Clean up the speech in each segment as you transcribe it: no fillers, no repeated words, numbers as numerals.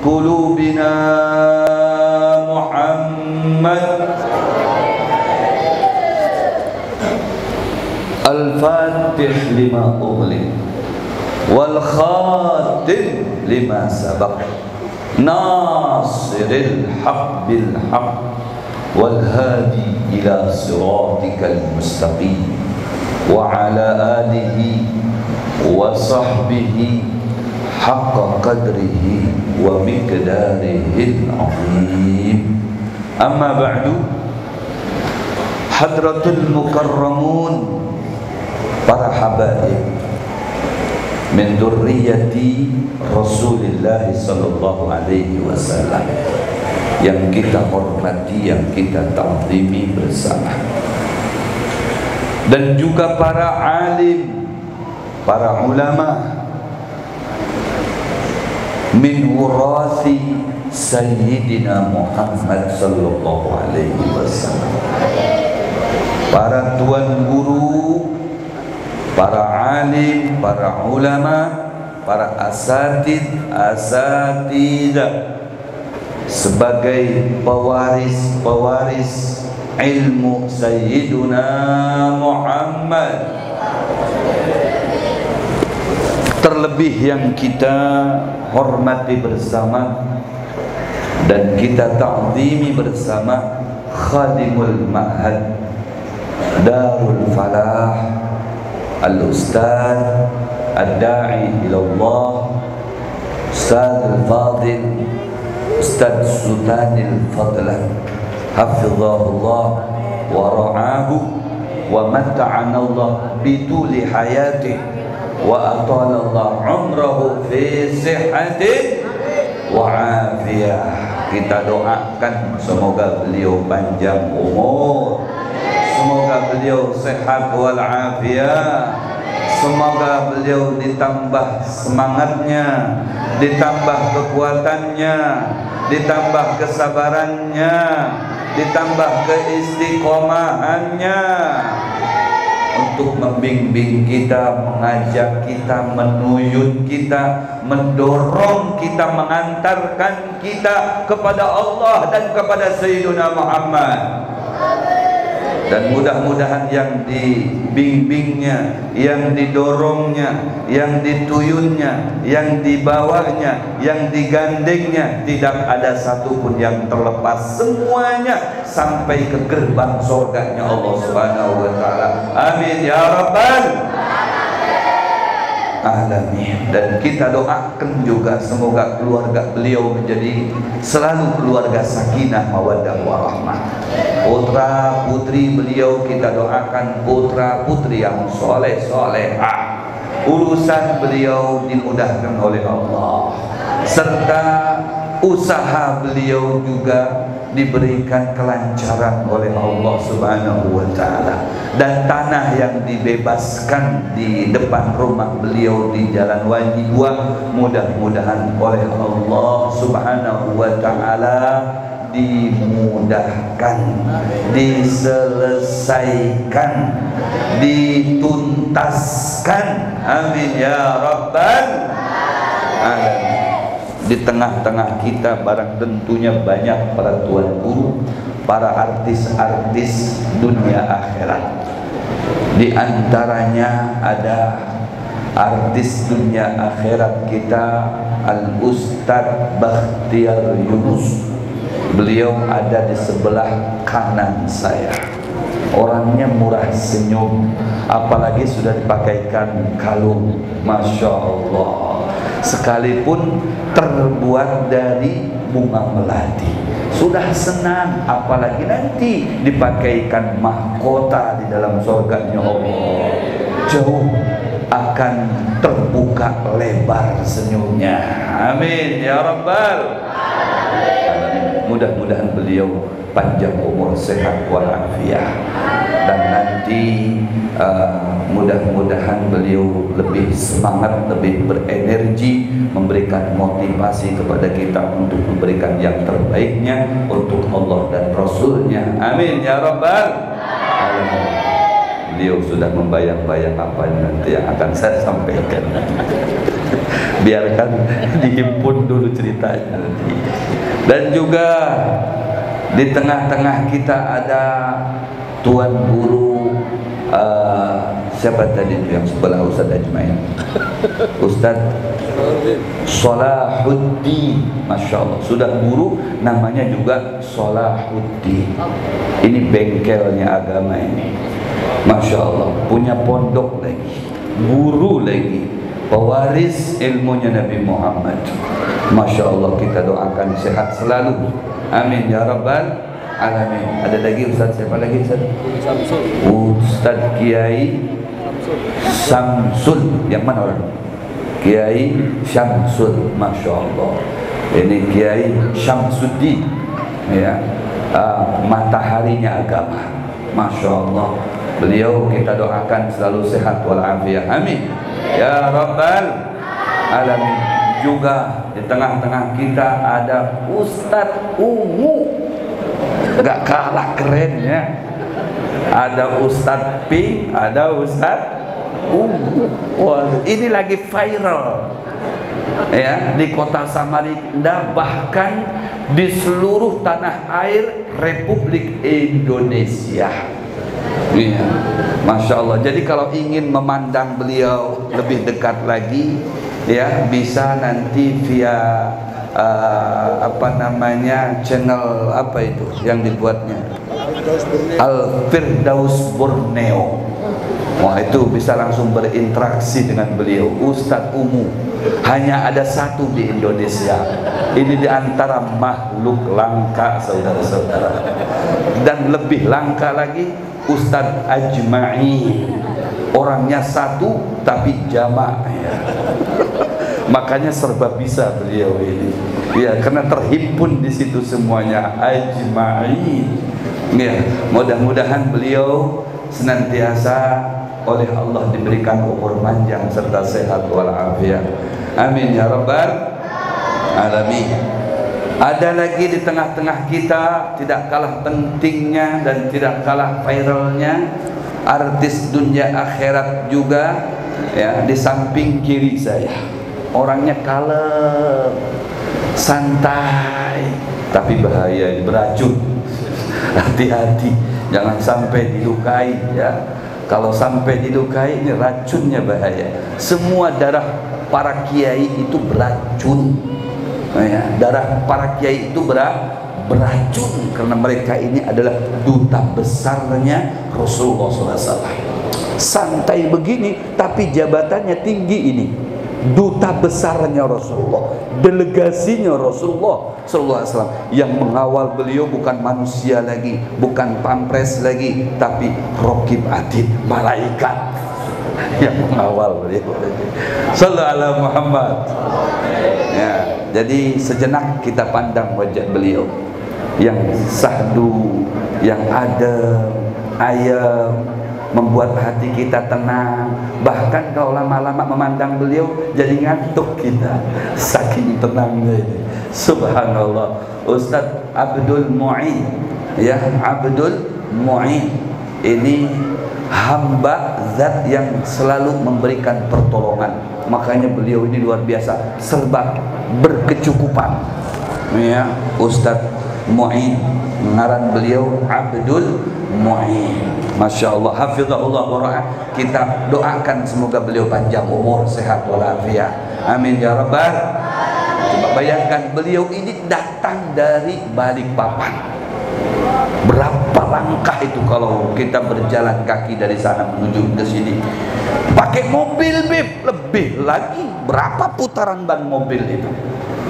قلوبنا محمد الفاتح لما أغلق والخاتم لما سبق ناصر الحق بالحق والهادي إلى صراطك المستقيم وعلى آله وصحبه حق قدره ومقداره العظيم. أما بعد، حضرة المكرمون para habaib min dzurriyyati Rasulillah sallallahu alaihi wasallam yang kita hormati, yang kita ta'zimi bersama, dan juga para alim, para ulama min wurasi Sayyidina Muhammad sallallahu alaihi wasallam, para tuan guru, para alim, para ulama, para asatidah sebagai pewaris ilmu Sayyiduna Muhammad. Terlebih yang kita hormati bersama dan kita ta'zimi bersama Khadimul Ma'had Darul Falah Al-Ustaz Ad-Da'i Ilallah Ustaz Al-Fadil Ustaz Sultanil Fadlan Hafizahullah wa ra'ahu wa mata'anallah bituli hayatih wa atalallah umrahu fi sihhatin wa afiyah. Kita doakan semoga beliau panjang umur, semoga beliau sehat walafiat, semoga beliau ditambah semangatnya, ditambah kekuatannya, ditambah kesabarannya, ditambah keistiqomahannya untuk membimbing kita, mengajak kita, menuyun kita, mendorong kita, mengantarkan kita kepada Allah dan kepada Sayyidina Muhammad. Dan mudah-mudahan yang dibimbingnya, yang didorongnya, yang dituyunnya, yang dibawanya, yang digandengnya, tidak ada satupun yang terlepas, semuanya sampai ke gerbang surganya Allah Subhanahu wa Ta'ala. Amin ya Rabbal alamin. Dan kita doakan juga semoga keluarga beliau menjadi selalu keluarga sakinah mawaddah warahmah. Putra putri beliau kita doakan putra putri yang soleh solehah, urusan beliau dimudahkan oleh Allah, serta usaha beliau juga diberikan kelancaran oleh Allah Subhanahu wa Ta'ala, dan tanah yang dibebaskan di depan rumah beliau di Jalan Wangi 2 mudah-mudahan oleh Allah Subhanahu wa Ta'ala dimudahkan, diselesaikan, dituntaskan. Amin ya Rabbal alamin. Di tengah-tengah kita barang tentunya banyak para tuan guru, para artis-artis dunia akhirat. Di antaranya ada artis dunia akhirat kita Al-Ustaz Bakhtiar Yunus. Beliau ada di sebelah kanan saya. Orangnya murah senyum, apalagi sudah dipakaikan kalung, Masya Allah, sekalipun terbuat dari bunga melati. Sudah senang, apalagi nanti dipakaikan mahkota di dalam surganya Allah. Jauh akan terbuka lebar senyumnya. Amin ya Rabbal alamin. Mudah-mudahan beliau panjang umur, sehat walafiat, dan nanti mudah-mudahan beliau lebih semangat, lebih berenergi, memberikan motivasi kepada kita untuk memberikan yang terbaiknya untuk Allah dan Rasulnya. Amin ya Rabbal alamin. Beliau sudah membayang-bayang apa nanti yang akan saya sampaikan. biarkan dihimpun dulu ceritanya nanti. Dan juga di tengah-tengah kita ada tuan guru siapa tadi itu yang sebelah Ustaz Ajmain, Ustaz Salahuddin, Masya Allah, sudah guru namanya juga Salahuddin. Ini bengkelnya agama ini, Masya Allah, punya pondok lagi, guru lagi, pewaris ilmunya Nabi Muhammad. Masya Allah, kita doakan sehat selalu, amin ya rabbal alamin. Ada lagi Ustaz, siapa lagi Ustaz? Ustaz Kiai Syamsul, yang mana orang? Kiai Syamsul, Masya Allah. Ini Kiai Syamsuddin, ya, mataharinya agama, Masya Allah. Beliau kita doakan selalu sehat walafiat, amin ya rabbal alamin. Juga di tengah-tengah kita ada Ustadz Ungu, gak kalah kerennya. Ada Ustadz Pink, ada Ustadz Ungu. Wah, ini lagi viral ya di kota Samarinda, bahkan di seluruh tanah air Republik Indonesia. Iya, Masya Allah. Jadi kalau ingin memandang beliau lebih dekat lagi, ya bisa nanti via apa namanya, channel apa itu yang dibuatnya, Al-Firdaus Borneo. Wah, itu bisa langsung berinteraksi dengan beliau. Ustadz Ungu hanya ada satu di Indonesia. Ini diantara makhluk langka, saudara-saudara. Dan lebih langka lagi Ustadz Ajmain, orangnya satu tapi jamaah ya. Makanya serba bisa beliau ini, ya, karena terhimpun di situ semuanya, Ajmain. Ya, mudah-mudahan beliau senantiasa oleh Allah diberikan umur panjang serta sehat walafiat, amin ya rabbal alamin. Ada lagi di tengah-tengah kita, tidak kalah pentingnya dan tidak kalah viralnya, artis dunia akhirat juga, ya, di samping kiri saya. Orangnya kalem, santai, tapi bahaya, beracun. Hati-hati, jangan sampai dilukai ya. Kalau sampai dilukai, ini racunnya bahaya. Semua darah para kiai itu beracun ya. Darah para kiai itu beracun, karena mereka ini adalah duta besarnya Rasulullah SAW. Santai begini tapi jabatannya tinggi ini. Duta besarnya Rasulullah, delegasinya Rasulullah SAW. Yang mengawal beliau bukan manusia lagi, bukan pampres lagi, tapi Raqib Atid, malaikat yang mengawal beliau. Sallallahu alaihi Muhammad. Ya, jadi sejenak kita pandang wajah beliau yang sahdu, yang adem, ayem, membuat hati kita tenang. Bahkan kalau lama-lama memandang beliau jadi ngantuk kita, saking tenangnya ini. Subhanallah. Ustadz Abdul Mu'in, ya, Abdul Mu'in ini hamba zat yang selalu memberikan pertolongan. Makanya beliau ini luar biasa, serba berkecukupan ya. Ustadz Mu'in, ngaran beliau Abdul Mu'in, Masya Allah, hafizahullah wara'ah. Kita doakan semoga beliau panjang umur, sehat walafiat, amin ya rabbal. Coba bayangkan, beliau ini datang dari Balikpapan. Berapa langkah itu kalau kita berjalan kaki dari sana menuju ke sini? Pakai mobil, Bib, lebih lagi. Berapa putaran ban mobil itu?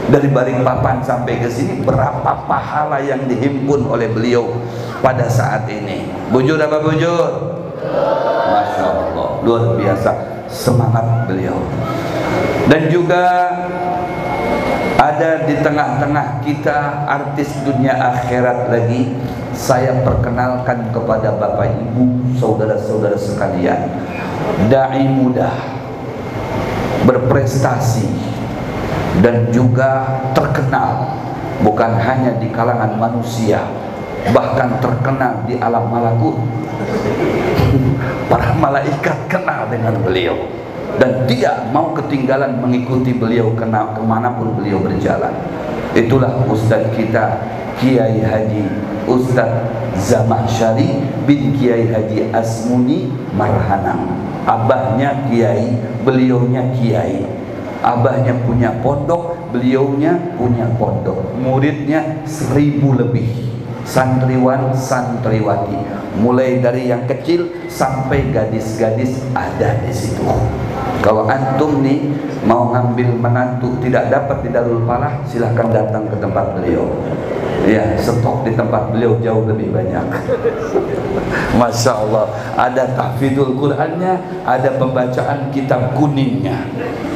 Dari Balikpapan sampai ke sini, berapa pahala yang dihimpun oleh beliau pada saat ini. Bujur apa bujur? Masya Allah, luar biasa semangat beliau. Dan juga ada di tengah-tengah kita artis dunia akhirat lagi. Saya perkenalkan kepada Bapak Ibu, saudara-saudara sekalian, dai muda, berprestasi, dan juga terkenal bukan hanya di kalangan manusia, bahkan terkenal di alam malakut. Para malaikat kenal dengan beliau. dan tidak mau ketinggalan mengikuti beliau kemanapun beliau berjalan. Itulah Ustadz kita, Kiai Haji Ustadz Zamakhsyari bin Kiai Haji Asmuni Marhanang. Abahnya kiai, beliaunya kiai. Abahnya punya pondok, beliaunya punya pondok. Muridnya 1000 lebih, santriwan santriwati, mulai dari yang kecil sampai gadis-gadis ada di situ. Kalau antum nih mau ngambil menantu tidak dapat di Darul Falah, silahkan datang ke tempat beliau. Ya, stok di tempat beliau jauh lebih banyak. Masya Allah, ada tahfidzul Qur'annya, ada pembacaan kitab kuningnya,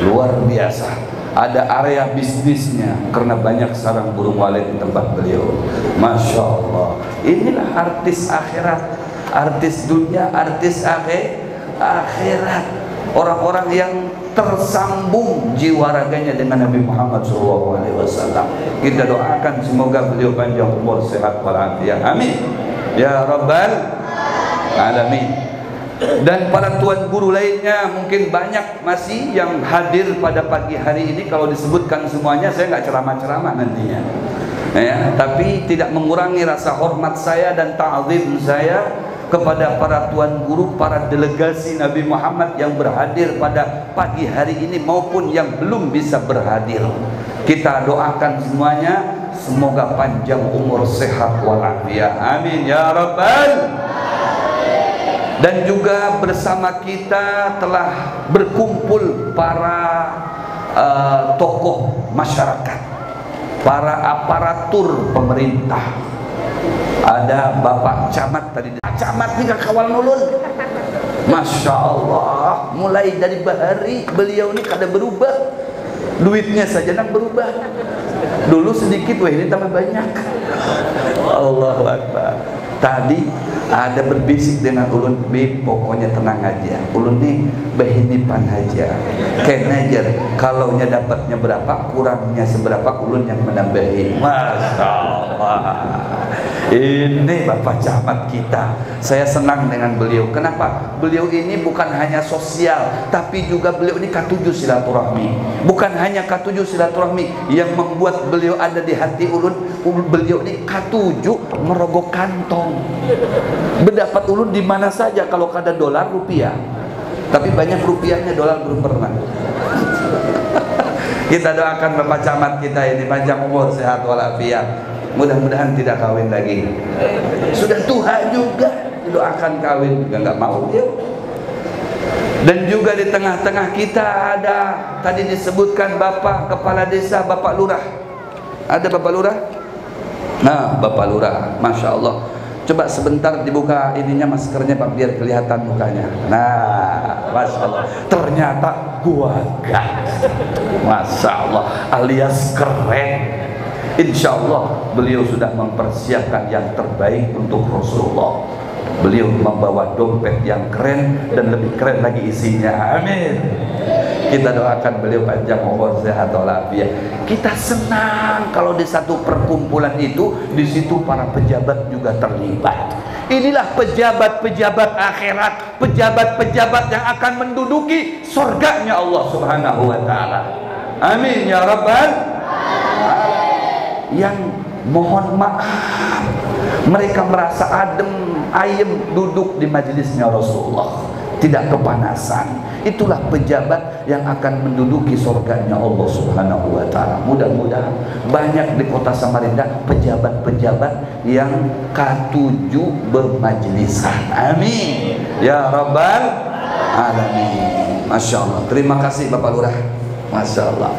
luar biasa. Ada area bisnisnya karena banyak sarang burung walet di tempat beliau. Masya Allah, inilah artis akhirat, artis dunia, artis akhirat. Orang-orang yang tersambung jiwa raganya dengan Nabi Muhammad SAW. Kita doakan semoga beliau panjang umur, sehat walafiat. Amin ya Rabbal Alamin. Dan para tuan guru lainnya mungkin banyak masih yang hadir pada pagi hari ini. Kalau disebutkan semuanya saya nggak ceramah-ceramah nantinya ya, tapi tidak mengurangi rasa hormat saya dan ta'zim saya kepada para tuan guru, para delegasi Nabi Muhammad yang berhadir pada pagi hari ini maupun yang belum bisa berhadir. Kita doakan semuanya semoga panjang umur, sehat walafiat. Amin ya Rabbal. Dan juga bersama kita telah berkumpul para tokoh masyarakat, para aparatur pemerintah. Ada Bapak Camat tadi, Camat nih kawal nulun. Masya Allah, mulai dari bahari beliau ini kada berubah, duitnya saja nak berubah. Dulu sedikit, wah ini tambah banyak. Allahu Akbar. Tadi ada berbisik dengan ulun, Bib, pokoknya tenang aja, ulun nih behinipan aja, kenajer kalaunya dapatnya berapa, kurangnya seberapa, ulun yang menambahi. Masya Allah, ini Bapak Camat kita, saya senang dengan beliau. Kenapa? Beliau ini bukan hanya sosial, tapi juga beliau ini K7 silaturahmi. Bukan hanya K7 silaturahmi yang membuat beliau ada di hati ulun, beliau ini K7 merogoh kantong. Berdapat ulun di mana saja kalau kada dolar rupiah, tapi banyak rupiahnya, dolar belum pernah. Kita doakan Bapak Camat kita ini panjang umur, sehat walafiat. Mudah-mudahan tidak kawin lagi. Sudah tua juga, doakan kawin juga nggak mau dia. Dan juga di tengah-tengah kita ada tadi disebutkan Bapak Kepala Desa, Bapak Lurah. Ada Bapak Lurah? Nah, Bapak Lurah, Masya Allah. Coba sebentar dibuka ininya, maskernya Pak, biar kelihatan mukanya. Nah, Masya Allah, ternyata gagah, Masya Allah, alias keren. Insya Allah beliau sudah mempersiapkan yang terbaik untuk Rasulullah. Beliau membawa dompet yang keren dan lebih keren lagi isinya. Amin. Kita doakan beliau panjang umur, sehat walafiat. Kita senang kalau di satu perkumpulan itu, di situ para pejabat juga terlibat. Inilah pejabat-pejabat akhirat, pejabat-pejabat yang akan menduduki surganya Allah Subhanahu wa taala. Amin ya Rabbal. Yang mohon maaf, mereka merasa adem ayem duduk di majelisnya Rasulullah, tidak kepanasan. Itulah pejabat yang akan menduduki surganya Allah Subhanahu wa taala. Mudah-mudahan banyak di kota Samarinda pejabat-pejabat yang K7 bermajlisan. Amin ya Rabbal Alamin. Masya Allah. Terima kasih Bapak Lurah. Masya Allah.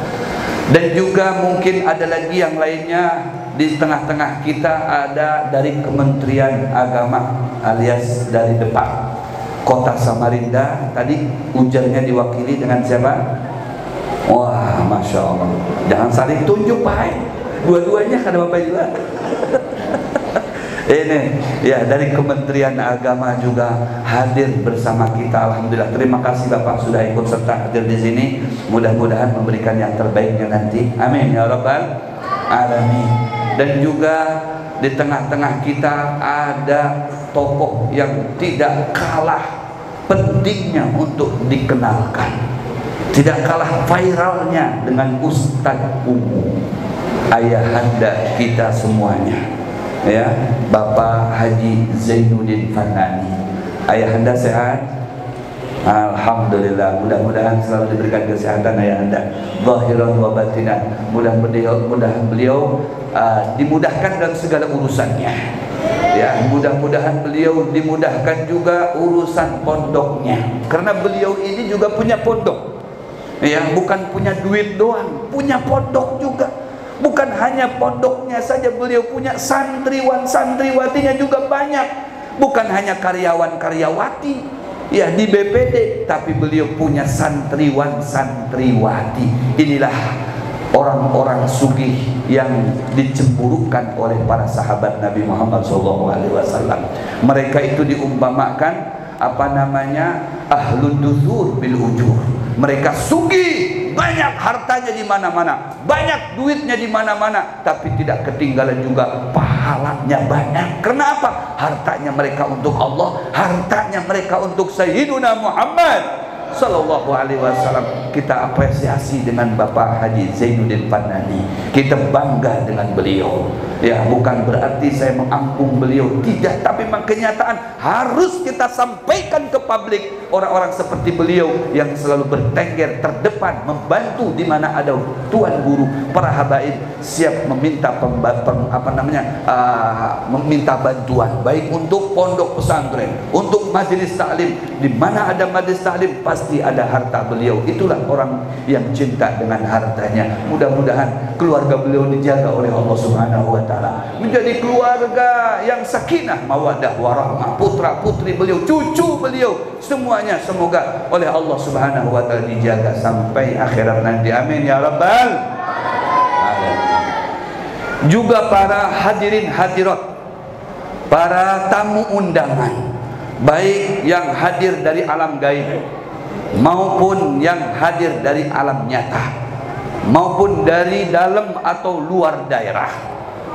Dan juga mungkin ada lagi yang lainnya. Di tengah-tengah kita ada dari Kementerian Agama alias dari depan Kota Samarinda. Tadi ujarnya diwakili dengan siapa? Wah, Masya Allah. Jangan saling tunjuk Pak, dua-duanya kan Bapak juga. Ini ya, dari Kementerian Agama juga hadir bersama kita. Alhamdulillah, terima kasih Bapak sudah ikut serta hadir di sini. Mudah-mudahan memberikan yang terbaiknya nanti. Amin ya Rabbal Alamin. Dan juga di tengah-tengah kita ada tokoh yang tidak kalah pentingnya untuk dikenalkan. tidak kalah viralnya dengan Ustadz umum, ayahanda kita semuanya, ya, Bapak Haji Zainuddin Fannani. Ayahanda sehat? Alhamdulillah, mudah-mudahan selalu diberikan kesehatan ayahanda, zahiran wa batinan. Mudah-mudahan beliau dimudahkan dalam segala urusannya. Ya, mudah-mudahan beliau dimudahkan juga urusan pondoknya, karena beliau ini juga punya pondok. Ya, bukan punya duit doang, punya pondok juga. Bukan hanya pondoknya saja, beliau punya santriwan, santriwatinya juga banyak. Bukan hanya karyawan-karyawati ya di BPD, tapi beliau punya santriwan, santriwati. Inilah orang-orang sugih yang dicemburukan oleh para sahabat Nabi Muhammad SAW. Mereka itu diumpamakan apa namanya, ahlud duzur bil ujur. Mereka sugih, banyak hartanya di mana-mana, banyak duitnya di mana-mana, tapi tidak ketinggalan juga pahalanya banyak. Karena apa? Hartanya mereka untuk Allah, hartanya mereka untuk Sayyiduna Muhammad Sallallahu Alaihi Wasallam. Kita apresiasi dengan Bapak Haji Zainuddin Fannani, kita bangga dengan beliau. Ya, bukan berarti saya mengampung beliau, tidak, tapi memang kenyataan harus kita sampaikan ke publik. Orang-orang seperti beliau yang selalu bertengger terdepan, membantu di mana ada tuan guru, para habaib siap meminta meminta bantuan, baik untuk pondok pesantren, untuk majelis taklim. Di mana ada majelis taklim pasti ada harta beliau. Itulah orang yang cinta dengan hartanya. Mudah-mudahan keluarga beliau dijaga oleh Allah Subhanahu wa taala, menjadi keluarga yang sakinah, mawaddah, warahmah. Putra putri beliau, cucu beliau, semuanya semoga oleh Allah Subhanahu wa taala dijaga sampai akhirat nanti. Amin ya rabbal alamin. Juga para hadirin hadirat, para tamu undangan, baik yang hadir dari alam gaib maupun yang hadir dari alam nyata, maupun dari dalam atau luar daerah,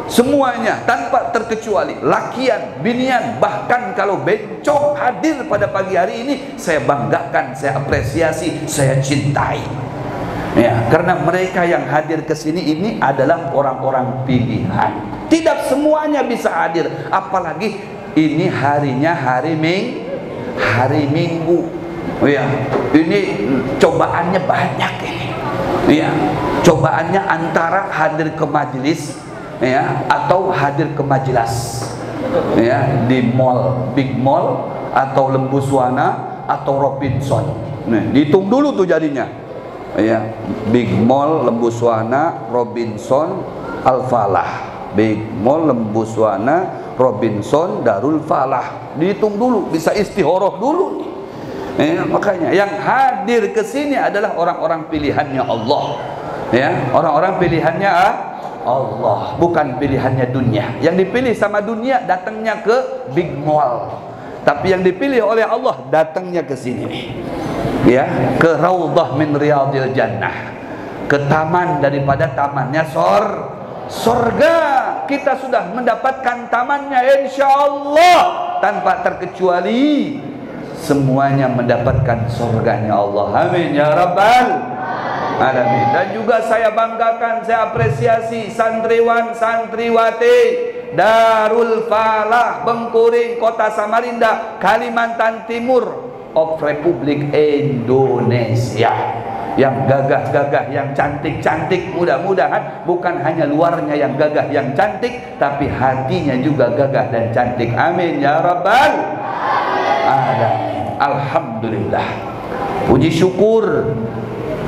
semuanya tanpa terkecuali, lakian, binian, bahkan kalau bencong hadir pada pagi hari ini, saya banggakan, saya apresiasi, saya cintai. Ya, karena mereka yang hadir ke sini ini adalah orang-orang pilihan. Tidak semuanya bisa hadir, apalagi ini harinya hari Minggu. Ya, ini cobaannya banyak ini. Ya, cobaannya antara hadir ke majelis, ya, atau hadir ke majelis, ya, di mall, big mall, atau Lembu Suwana, atau Robinson. Nih, dihitung dulu tuh jadinya. Ya, big mall, Lembu Suwana, Robinson, Al-Falah. Big mall, Lembu Suwana, Robinson, Darul Falah. Dihitung dulu, bisa istihoroh dulu nih. Makanya yang hadir ke sini adalah orang-orang pilihannya Allah. Ya, orang-orang pilihannya Allah, bukan pilihannya dunia. Yang dipilih sama dunia datangnya ke big mall. Tapi yang dipilih oleh Allah datangnya ke sini nih. Ya, ke Raudhah min Riyadil Jannah. Ke taman daripada tamannya surga. Kita sudah mendapatkan tamannya insyaallah tanpa terkecuali. Semuanya mendapatkan surganya Allah. Amin ya rabbal alamin. Dan juga saya banggakan, saya apresiasi santriwan santriwati Darul Falah Bengkuring, Kota Samarinda, Kalimantan Timur of Republik Indonesia, yang gagah-gagah, yang cantik-cantik. Mudah-mudahan bukan hanya luarnya yang gagah, yang cantik, tapi hatinya juga gagah dan cantik. Amin ya rabbal alamin. Alhamdulillah, puji syukur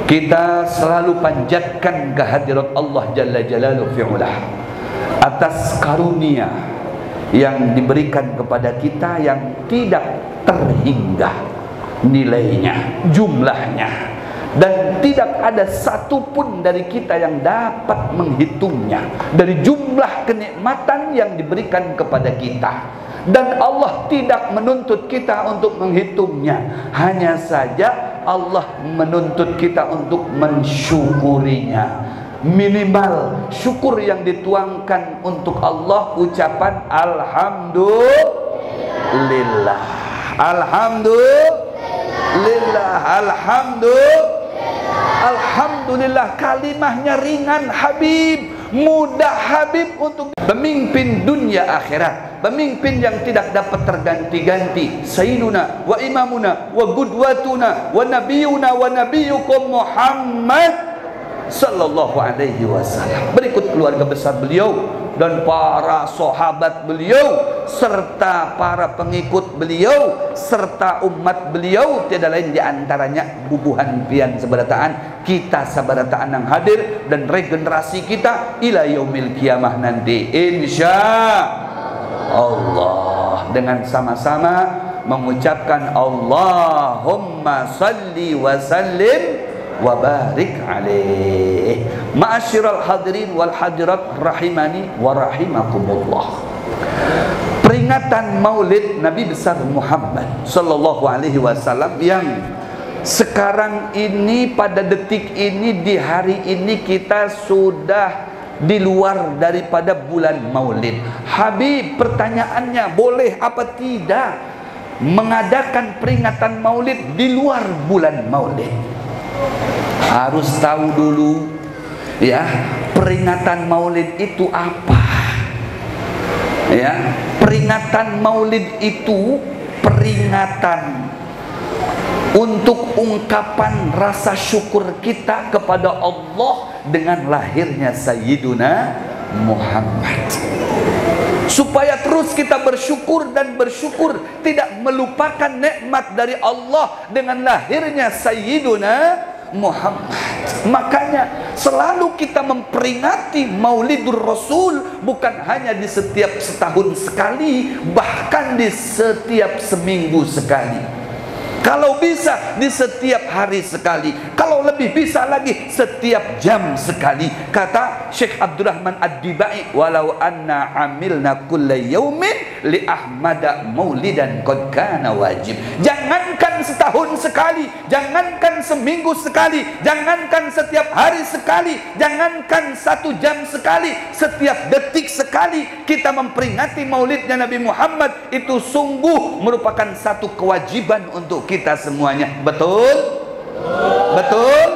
kita selalu panjatkan kehadirat Allah Jalla Jalaluhu fi'ulah atas karunia yang diberikan kepada kita yang tidak terhingga nilainya, jumlahnya, dan tidak ada satupun dari kita yang dapat menghitungnya dari jumlah kenikmatan yang diberikan kepada kita. Dan Allah tidak menuntut kita untuk menghitungnya, hanya saja Allah menuntut kita untuk mensyukurinya. Minimal syukur yang dituangkan untuk Allah ucapan alhamdulillah, alhamdulillah, alhamdulillah. Alhamdulillah, kalimahnya ringan Habib, mudah Habib untuk pemimpin dunia akhirat, pemimpin yang tidak dapat terganti-ganti. Sayyiduna wa imamuna wa qudwatuna wa nabiyuna wa nabiyukum Muhammad sallallahu alaihi wasallam. Berikut keluarga besar beliau dan para sahabat beliau serta para pengikut beliau serta umat beliau, tiada lain di antaranya bubuhan pian sabarataan kita sabarataan yang hadir dan regenerasi kita ila yaumil kiamah nanti insya Allah, dengan sama-sama mengucapkan Allahumma salli wa sallim wa barik alaih. Ma'asyiral hadirin wal hadirat rahimani wa rahimakumullah. Peringatan Maulid Nabi besar Muhammad sallallahu alaihi wasallam yang sekarang ini pada detik ini di hari ini kita sudah di luar daripada bulan Maulid. Habib, pertanyaannya, boleh apa tidak mengadakan peringatan Maulid di luar bulan Maulid? Harus tahu dulu ya, peringatan Maulid itu apa. Ya, peringatan Maulid itu peringatan untuk ungkapan rasa syukur kita kepada Allah dengan lahirnya Sayyiduna Muhammad, supaya terus kita bersyukur dan bersyukur, tidak melupakan nikmat dari Allah dengan lahirnya Sayyiduna Muhammad. Makanya selalu kita memperingati Maulidur Rasul, bukan hanya di setiap setahun sekali, bahkan di setiap seminggu sekali. Kalau bisa di setiap hari sekali, kalau lebih bisa lagi setiap jam sekali. Kata Syekh Abdurrahman Ad-Dibai, walau anna amilna kulla yaumin li ahmada maulidan qad kana wajib. Jangankan setahun sekali, jangankan seminggu sekali, jangankan setiap hari sekali, jangankan 1 jam sekali, setiap detik sekali kita memperingati maulidnya Nabi Muhammad, itu sungguh merupakan satu kewajiban untuk kita semuanya. Betul? Betul?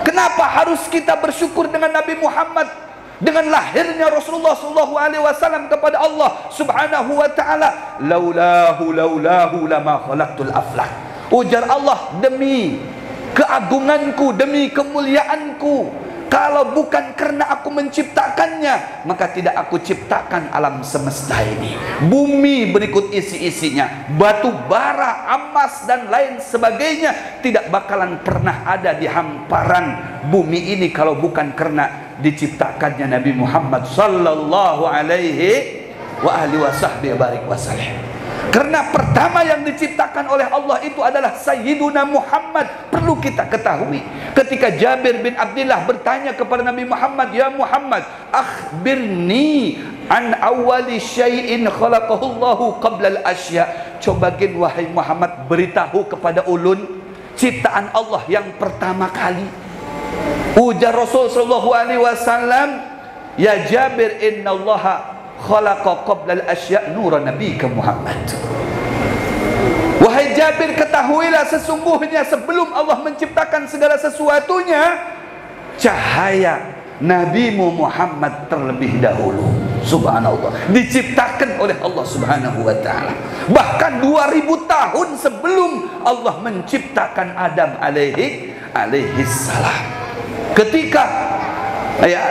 Kenapa harus kita bersyukur dengan Nabi Muhammad, dengan lahirnya Rasulullah SAW kepada Allah Subhanahu wa taala? Laulahu lama khalaqtul aflak. Ujar Allah, demi keagunganku, demi kemuliaanku, kalau bukan karena aku menciptakannya, maka tidak aku ciptakan alam semesta ini. Bumi berikut isi-isinya, batu bara, emas dan lain sebagainya, tidak bakalan pernah ada di hamparan bumi ini kalau bukan karena diciptakannya Nabi Muhammad sallallahu alaihi wa alihi wasallam. Karena pertama yang diciptakan oleh Allah itu adalah Sayyiduna Muhammad. Perlu kita ketahui, ketika Jabir bin Abdullah bertanya kepada Nabi Muhammad, ya Muhammad, akhbirni an awali syai'in khalaqahullahu qabla al-asya. Cobain wahai Muhammad, beritahu kepada ulun ciptaan Allah yang pertama kali. Ujar Rasul sallallahu alaihi wasallam, ya Jabir, innallaha khalaqa qabla al-asya' nura nabiyika Muhammad. Wahai Jabir, ketahuilah sesungguhnya sebelum Allah menciptakan segala sesuatunya, cahaya Nabimu Muhammad terlebih dahulu. Subhanallah, diciptakan oleh Allah Subhanahu wa taala. Bahkan 2000 tahun sebelum Allah menciptakan Adam alaihi salam. Ketika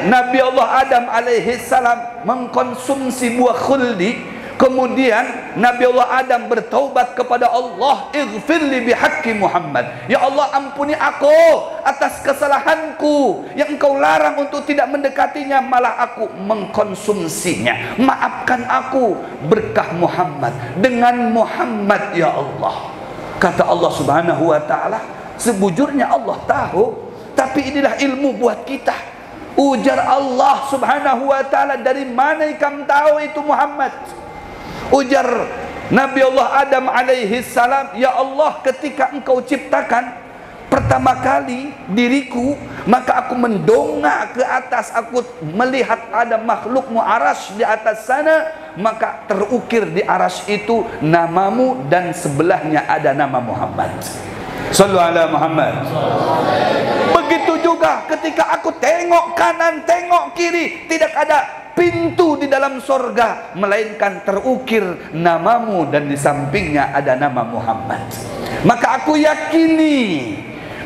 Nabi Allah Adam alaihi salam mengkonsumsi buah khuldi, kemudian Nabi Allah Adam bertaubat kepada Allah, ighfirli bihaqqi Muhammad, ya Allah ampuni aku atas kesalahanku yang engkau larang untuk tidak mendekatinya, malah aku mengkonsumsinya, maafkan aku berkah Muhammad, dengan Muhammad ya Allah. Kata Allah Subhanahu wa taala, sebujurnya Allah tahu, tapi inilah ilmu buat kita. Ujar Allah Subhanahu wa taala, dari mana kamu tahu itu Muhammad? Ujar Nabi Allah Adam alaihi salam, ya Allah, ketika engkau ciptakan pertama kali diriku, maka aku mendongak ke atas, aku melihat ada makhlukmu arash di atas sana, maka terukir di arash itu namamu dan sebelahnya ada nama Muhammad. Sallu ala Muhammad. Begitu juga ketika aku tengok kanan, tengok kiri, tidak ada pintu di dalam sorga, melainkan terukir namamu dan di sampingnya ada nama Muhammad. Maka aku yakini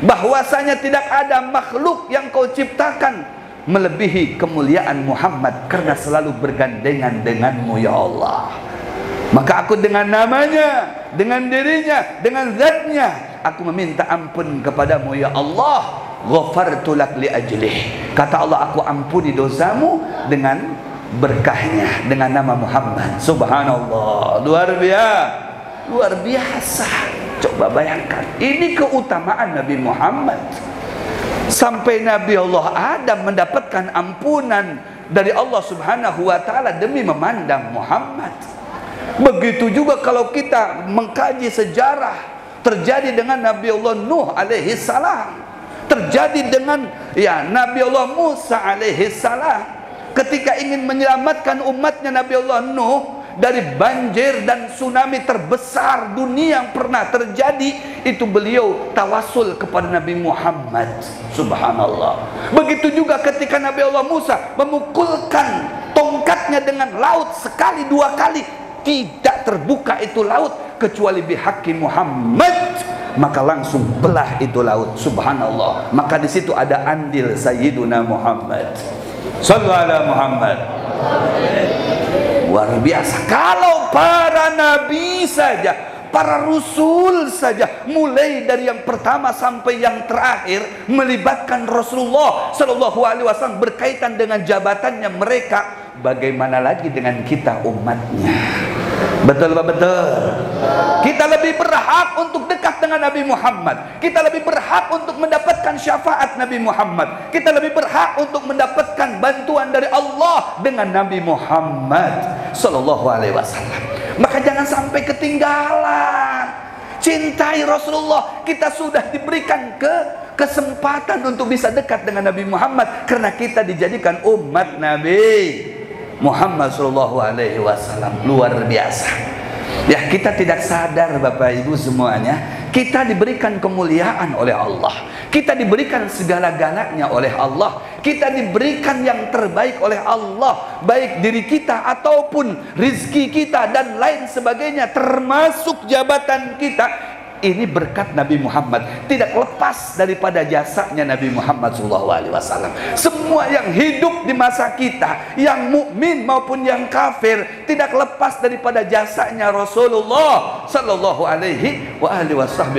bahwasanya tidak ada makhluk yang kau ciptakan melebihi kemuliaan Muhammad, karena selalu bergandengan denganmu ya Allah. Maka aku dengan namanya, dengan dirinya, dengan zatnya, aku meminta ampun kepadamu ya Allah. Ghafartu lak li ajlih. Kata Allah, aku ampuni dosamu dengan berkahnya, dengan nama Muhammad. Subhanallah, luar biasa. Coba bayangkan, ini keutamaan Nabi Muhammad. Sampai Nabi Allah Adam mendapatkan ampunan dari Allah Subhanahu wa ta'ala demi memandang Muhammad. Begitu juga kalau kita mengkaji sejarah, terjadi dengan Nabi Allah Nuh alaihi salam, terjadi dengan Nabi Allah Musa alaihi salam, ketika ingin menyelamatkan umatnya Nabi Allah Nuh dari banjir dan tsunami terbesar dunia yang pernah terjadi, itu beliau tawasul kepada Nabi Muhammad. Subhanallah. Begitu juga ketika Nabi Allah Musa memukulkan tongkatnya dengan laut sekali dua kali, tidak terbuka itu laut kecuali bihaqi Muhammad, maka langsung belah itu laut. Subhanallah. Maka di situ ada andil Sayyiduna Muhammad. Sallu ala Muhammad. Luar biasa. Kalau para nabi saja, para rasul saja, mulai dari yang pertama sampai yang terakhir melibatkan Rasulullah Sallallahu Alaihi Wasallam berkaitan dengan jabatannya mereka, bagaimana lagi dengan kita umatnya? Betul Pak, betul. Kita lebih berhak untuk dekat dengan Nabi Muhammad. Kita lebih berhak untuk mendapatkan syafaat Nabi Muhammad. Kita lebih berhak untuk mendapatkan bantuan dari Allah dengan Nabi Muhammad Sallallahu Alaihi Wasallam. Maka jangan sampai ketinggalan. Cintai Rasulullah. Kita sudah diberikan kesempatan untuk bisa dekat dengan Nabi Muhammad, karena kita dijadikan umat Nabi Muhammad Sallallahu Alaihi Wasallam. Luar biasa. Ya, kita tidak sadar Bapak Ibu semuanya, kita diberikan kemuliaan oleh Allah, kita diberikan segala-galanya oleh Allah, kita diberikan yang terbaik oleh Allah, baik diri kita ataupun rizki kita dan lain sebagainya, termasuk jabatan kita. Ini berkat Nabi Muhammad, tidak lepas daripada jasanya Nabi Muhammad SAW. Semua yang hidup di masa kita, yang mukmin maupun yang kafir, tidak lepas daripada jasanya Rasulullah Sallallahu Alaihi Wasallam.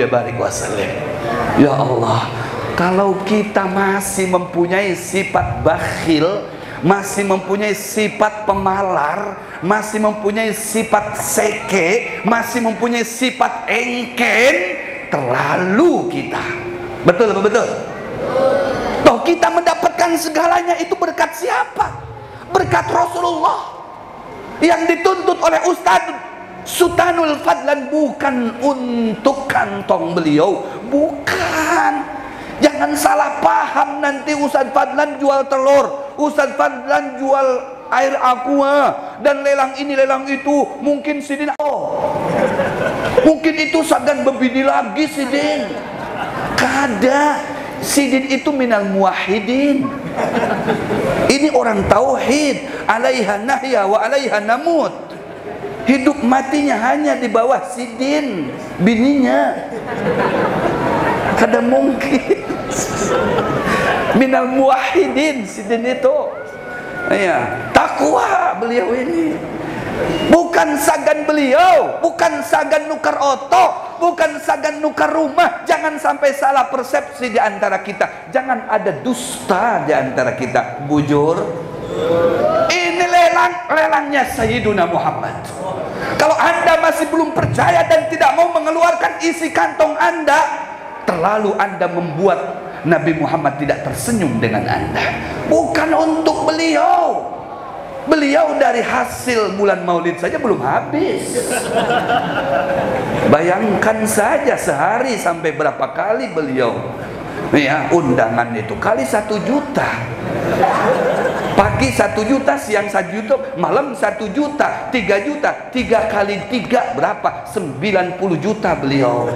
Ya Allah, kalau kita masih mempunyai sifat bakhil, masih mempunyai sifat pemalar, masih mempunyai sifat seke, masih mempunyai sifat engken, terlalu kita. Betul apa betul? Toh kita mendapatkan segalanya itu berkat siapa? Berkat Rasulullah. Yang dituntut oleh Ustaz Sultanul Fadlan bukan untuk kantong beliau, bukan. Jangan salah paham, nanti Ustaz Fadlan jual telur, Ustaz Fadlan jual air aqua, dan lelang ini lelang itu. Mungkin sidin, mungkin itu sagan bebini lagi sidin. Kada, sidin itu minal muwahhidin. Ini orang tauhid, alaiha nahya wa alaiha namut. Hidup matinya hanya di bawah sidin, bininya. Kada mungkin. Minal muwahhidin sidin itu. Ya, takwa beliau ini. Bukan sagan beliau, bukan sagan nukar oto, bukan sagan nukar rumah. Jangan sampai salah persepsi di antara kita. Jangan ada dusta di antara kita. Bujur. Ini lelangnya Sayyiduna Muhammad. Kalau Anda masih belum percaya dan tidak mau mengeluarkan isi kantong Anda, terlalu Anda membuat Nabi Muhammad tidak tersenyum dengan Anda. Bukan untuk beliau. Beliau dari hasil bulan Maulid saja belum habis. Bayangkan saja sehari sampai berapa kali beliau undangan itu, kali 1 juta. Pagi 1 juta, siang 1 juta, malam 1 juta, 3 juta, 3 kali 3 berapa? 90 juta beliau.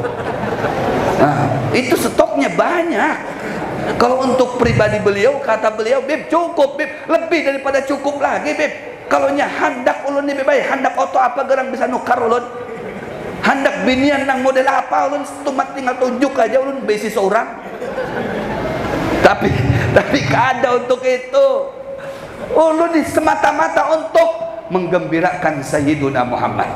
Nah, Itu stoknya banyak. Kalau untuk pribadi beliau, kata beliau, Bib cukup Bib, lebih daripada cukup lagi Bib. Kalau nya handak ulun lebih baik, handak oto apa gerang bisa nukar ulun, handak binian nang model apa ulun cuma tinggal tunjuk aja ulun besi seorang. Tapi kada untuk itu. Ulun semata-mata untuk menggembirakan Sayyiduna Muhammad.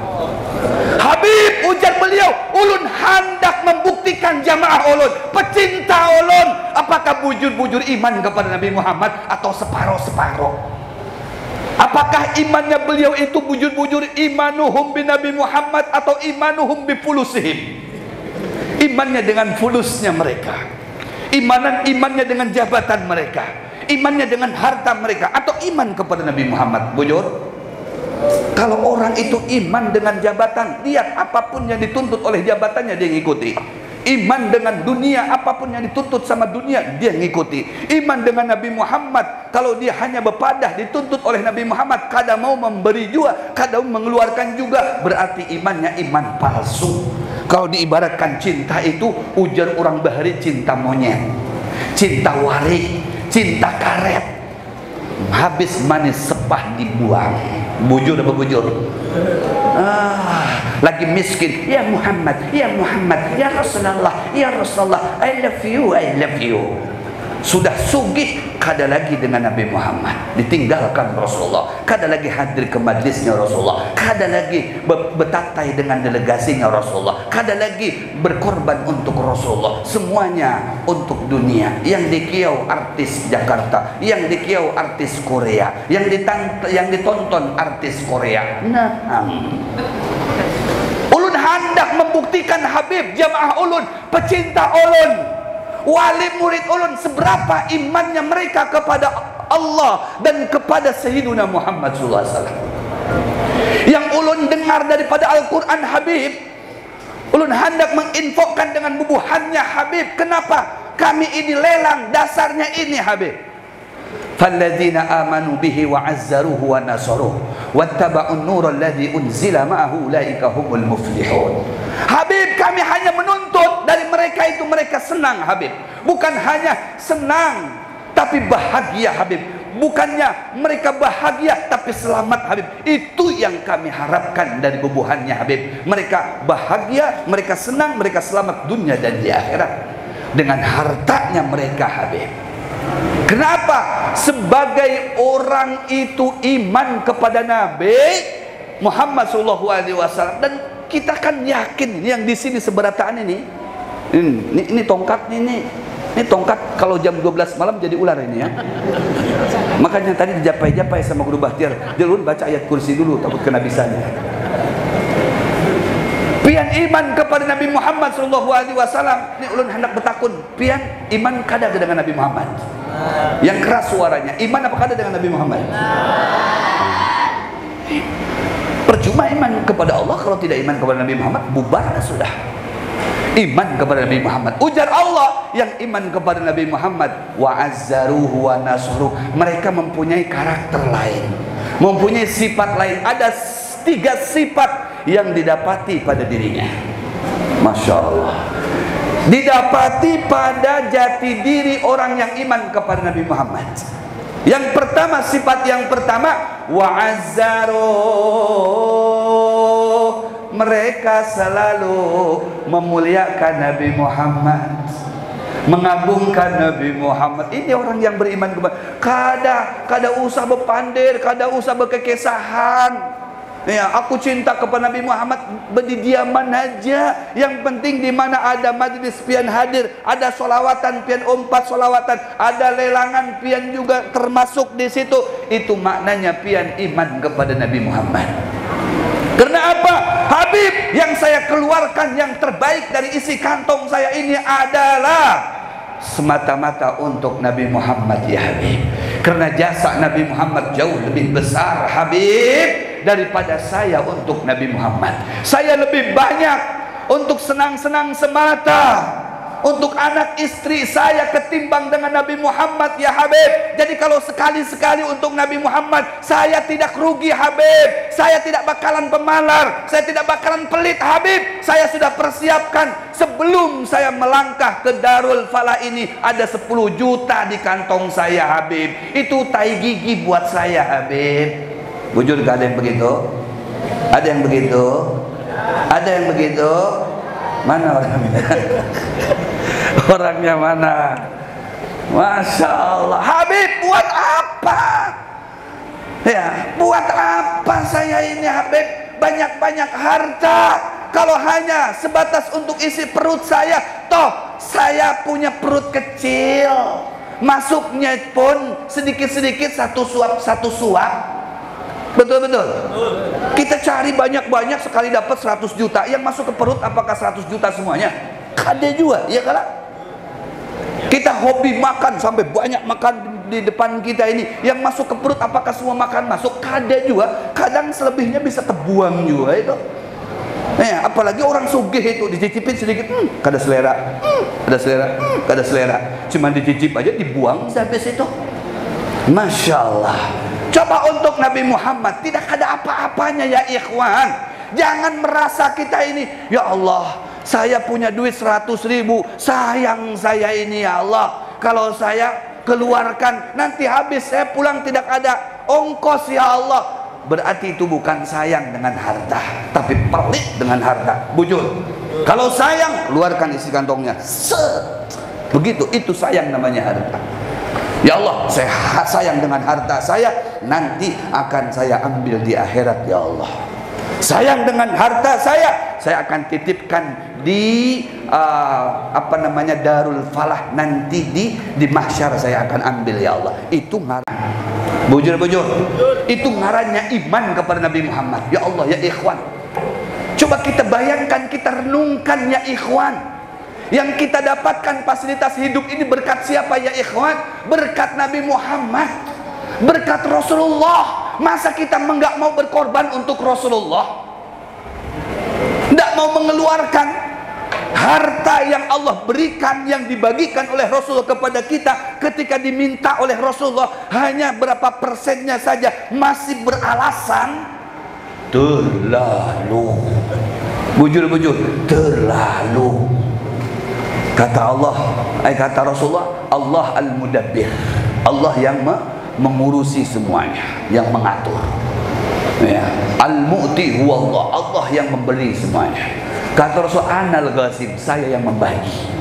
Habib, ujar beliau, ulun hendak membuktikan jamaah ulun, pecinta ulun, apakah bujur-bujur iman kepada Nabi Muhammad atau separuh-separuh. Apakah imannya beliau itu bujur-bujur imanuhum bin Nabi Muhammad atau imanuhum bi fulusihim, imannya dengan fulusnya mereka, imannya dengan jabatan mereka, imannya dengan harta mereka, atau iman kepada Nabi Muhammad. Bujur, kalau orang itu iman dengan jabatan, lihat apapun yang dituntut oleh jabatannya dia ngikuti. Iman dengan dunia, apapun yang dituntut sama dunia dia ngikuti. Iman dengan Nabi Muhammad, kalau dia hanya berpadah dituntut oleh Nabi Muhammad, kadang mau memberi juga, kadang mengeluarkan juga, berarti imannya iman palsu. Kalau diibaratkan cinta itu, ujar orang bahari cinta monyet, cinta warik, cinta karet, habis manis sepah dibuang. Bujur apa bujur? Lagi miskin, ya Muhammad, ya Muhammad, ya Rasulullah, ya Rasulullah, I love you, I love you. Sudah sugih, kada lagi dengan Nabi Muhammad, ditinggalkan Rasulullah, kada lagi hadir ke majlisnya Rasulullah, kada lagi betatai dengan delegasinya Rasulullah, kada lagi berkorban untuk Rasulullah, semuanya untuk dunia. Yang dikiau artis Jakarta, yang dikiau artis Korea, yang ditonton artis Korea. Ulun hendak membuktikan Habib, jamaah ulun, pecinta ulun, wali murid ulun, seberapa imannya mereka kepada Allah dan kepada Sayyiduna Muhammad SAW. Yang ulun dengar daripada Al-Quran Habib, ulun hendak menginfokan dengan bubuhannya Habib. Kenapa? Kami ini lelang, dasarnya ini Habib. Falladzina amanu bihi wa azzaruhu wa nasaruhu wattaba'un nura alladhi unzila ma'ahu ulaika humul muflihun. Habib, kami hanya menuntut dari mereka itu, mereka senang Habib, bukan hanya senang tapi bahagia Habib, bukannya mereka bahagia tapi selamat Habib. Itu yang kami harapkan dari bubuhannya Habib. Mereka bahagia, mereka senang, mereka selamat dunia dan di akhirat dengan hartanya mereka Habib. Kenapa? Sebagai orang itu iman kepada Nabi Muhammad SAW, dan kita kan yakin yang di sini seberataan ini tongkat ini tongkat kalau jam 12 malam jadi ular ini ya. Makanya tadi dijapai-japai sama guru Bahtiar, ulun baca ayat kursi dulu takut kena bisanya. Pian iman kepada Nabi Muhammad SAW, ini ulun hendak bertakun, pian iman kada dengan Nabi Muhammad? Yang keras suaranya, iman apa kada dengan Nabi Muhammad? Percuma iman kepada Allah kalau tidak iman kepada Nabi Muhammad, bubar sudah. Iman kepada Nabi Muhammad, ujar Allah, yang iman kepada Nabi Muhammad wa azzaruhu wa nasruh, mereka mempunyai karakter lain, mempunyai sifat lain. Ada 3 sifat yang didapati pada dirinya. Masya Allah, didapati pada jati diri orang yang iman kepada Nabi Muhammad. Yang pertama, sifat yang pertama, wa'azzaruh, mereka selalu memuliakan Nabi Muhammad, mengagungkan Nabi Muhammad. Ini orang yang beriman kepada, kada usah berpandir, kada usah berkekesahan. Ya, aku cinta kepada Nabi Muhammad, berdiaman aja. Yang penting di mana ada majlis pian hadir, ada solawatan pian umpat solawatan, ada lelangan pian juga termasuk di situ. Itu maknanya pian iman kepada Nabi Muhammad. Karena apa? Habib, yang saya keluarkan yang terbaik dari isi kantong saya ini adalah semata-mata untuk Nabi Muhammad ya Habib. Karena jasa Nabi Muhammad jauh lebih besar Habib daripada saya untuk Nabi Muhammad. Saya lebih banyak untuk senang-senang semata, untuk anak istri saya ketimbang dengan Nabi Muhammad ya Habib. Jadi kalau sekali-sekali untuk Nabi Muhammad, saya tidak rugi Habib. Saya tidak bakalan pemalar, saya tidak bakalan pelit Habib. Saya sudah persiapkan sebelum saya melangkah ke Darul Falah ini, ada 10 juta di kantong saya Habib. Itu tai gigi buat saya Habib. Bujur, gak ada yang begitu? Ada yang begitu? Ada yang begitu? Mana orangnya? Orangnya mana? Masya Allah. Habib, buat apa? Ya, buat apa saya ini Habib? Banyak-banyak harta, kalau hanya sebatas untuk isi perut saya. Toh saya punya perut kecil, masuknya pun sedikit-sedikit, satu suap. Betul-betul. Kita cari banyak-banyak, sekali dapat 100 juta. Yang masuk ke perut apakah 100 juta semuanya? Kade juga, ya kan? Kita hobi makan sampai banyak makan di depan kita ini. Yang masuk ke perut apakah semua makan masuk? Kade juga. Kadang selebihnya bisa kebuang juga itu. Ya, apalagi orang sugih itu dicicipin sedikit, kada selera, kada selera, kada selera. Cuma dicicip aja dibuang sampai situ. Masya Allah. Coba untuk Nabi Muhammad tidak ada apa-apanya ya ikhwan. Jangan merasa kita ini, ya Allah, saya punya duit 100 ribu, sayang saya ini ya Allah, kalau saya keluarkan nanti habis, saya pulang tidak ada ongkos ya Allah. Berarti itu bukan sayang dengan harta, tapi pelit dengan harta. Bujur, kalau sayang keluarkan isi kantongnya, begitu, itu sayang namanya harta. Ya Allah, saya sayang dengan harta saya, nanti akan saya ambil di akhirat ya Allah. Sayang dengan harta saya akan titipkan di Darul Falah, nanti di mahsyar saya akan ambil ya Allah. Itu ngaran. Bujur-bujur, itu ngarannya iman kepada Nabi Muhammad. Ya Allah, ya ikhwan, coba kita bayangkan, kita renungkan ya ikhwan. Yang kita dapatkan fasilitas hidup ini berkat siapa ya ikhwan? Berkat Nabi Muhammad, berkat Rasulullah. Masa kita enggak mau berkorban untuk Rasulullah? Enggak mau mengeluarkan harta yang Allah berikan, yang dibagikan oleh Rasul kepada kita. Ketika diminta oleh Rasulullah hanya berapa persennya saja, masih beralasan terlalu. Bujur-bujur, terlalu. Kata Allah, kata Rasulullah, Allah al-mudabbir, Allah yang mengurusi semuanya, yang mengatur. Ya. Al-mu'ti huwa Allah, Allah yang memberi semuanya. Kata Rasul, anal ghasib, saya yang membagi.